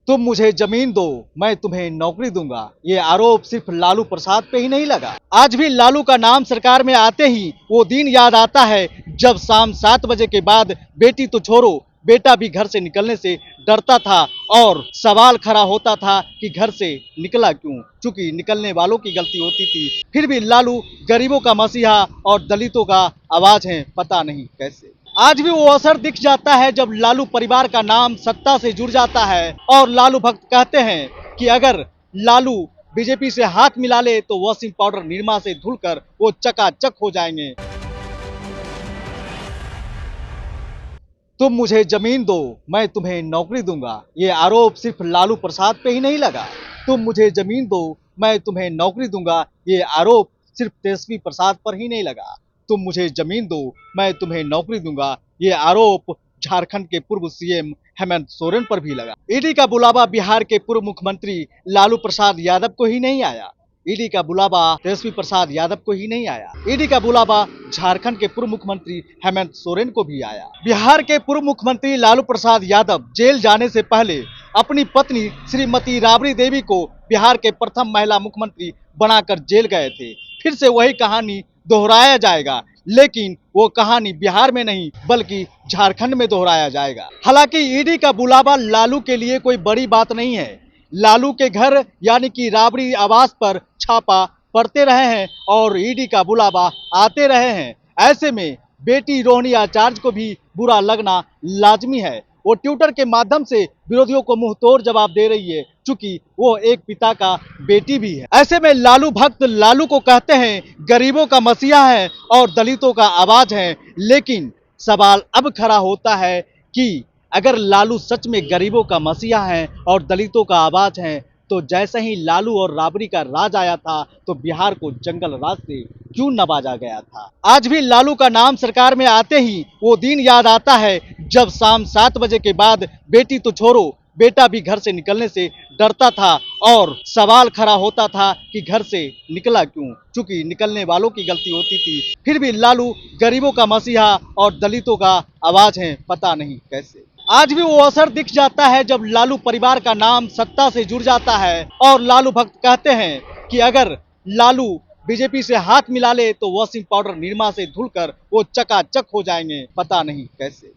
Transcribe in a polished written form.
तुम मुझे जमीन दो, मैं तुम्हें नौकरी दूंगा। ये आरोप सिर्फ लालू प्रसाद पे ही नहीं लगा। आज भी लालू का नाम सरकार में आते ही वो दिन याद आता है जब शाम 7 बजे के बाद बेटी तो छोड़ो, बेटा भी घर से निकलने से डरता था और सवाल खड़ा होता था कि घर से निकला क्यों, चूंकि निकलने वालों की गलती होती थी। फिर भी लालू गरीबों का मसीहा और दलितों का आवाज है, पता नहीं कैसे। आज भी वो असर दिख जाता है जब लालू परिवार का नाम सत्ता से जुड़ जाता है और लालू भक्त कहते हैं कि अगर लालू बीजेपी से हाथ मिला ले तो वॉशिंग पाउडर निरमा से धुलकर वो चकाचक हो जाएंगे। तुम मुझे जमीन दो, मैं तुम्हें नौकरी दूंगा। ये आरोप सिर्फ लालू प्रसाद पे ही नहीं लगा। तुम मुझे जमीन दो, मैं तुम्हें नौकरी दूंगा। ये आरोप सिर्फ तेजस्वी प्रसाद पर ही नहीं लगा। तुम मुझे जमीन दो, मैं तुम्हें नौकरी दूंगा। ये आरोप झारखंड के पूर्व सीएम हेमंत सोरेन पर भी लगा। ईडी का बुलावा बिहार के पूर्व मुख्यमंत्री लालू प्रसाद यादव को ही नहीं आया। ईडी का बुलावा तेजस्वी प्रसाद यादव को ही नहीं आया। ईडी का बुलावा झारखंड के पूर्व मुख्यमंत्री हेमंत सोरेन को भी आया। बिहार के पूर्व मुख्यमंत्री लालू प्रसाद यादव जेल जाने से पहले अपनी पत्नी श्रीमती राबड़ी देवी को बिहार के प्रथम महिला मुख्यमंत्री बनाकर जेल गए थे। फिर से वही कहानी दोहराया जाएगा, लेकिन वो कहानी बिहार में नहीं बल्कि झारखंड में दोहराया जाएगा। हालांकि ईडी का बुलावा लालू के लिए कोई बड़ी बात नहीं है। लालू के घर यानी कि राबड़ी आवास पर छापा पड़ते रहे हैं और ईडी का बुलावा आते रहे हैं। ऐसे में बेटी रोहिणी आचार्य को भी बुरा लगना लाजमी है। वो ट्विटर के माध्यम से विरोधियों को मुंहतोड़ जवाब दे रही है, चूंकि वो एक पिता का बेटी भी है। ऐसे में लालू भक्त लालू को कहते हैं गरीबों का मसीहा है और दलितों का आवाज है। लेकिन सवाल अब खड़ा होता है कि अगर लालू सच में गरीबों का मसीहा है और दलितों का आवाज है, तो जैसे ही लालू और राबड़ी का राज आया था तो बिहार को जंगल राज से क्यों नवाजा गया था। आज भी लालू का नाम सरकार में आते ही वो दिन याद आता है जब शाम 7 बजे के बाद बेटी तो छोड़ो, बेटा भी घर से निकलने से डरता था और सवाल खड़ा होता था कि घर से निकला क्यों, चूंकि निकलने वालों की गलती होती थी। फिर भी लालू गरीबों का मसीहा और दलितों का आवाज है, पता नहीं कैसे। आज भी वो असर दिख जाता है जब लालू परिवार का नाम सत्ता से जुड़ जाता है और लालू भक्त कहते हैं कि अगर लालू बीजेपी से हाथ मिला ले तो वॉशिंग पाउडर निरमा से धुलकर वो चकाचक हो जाएंगे, पता नहीं कैसे।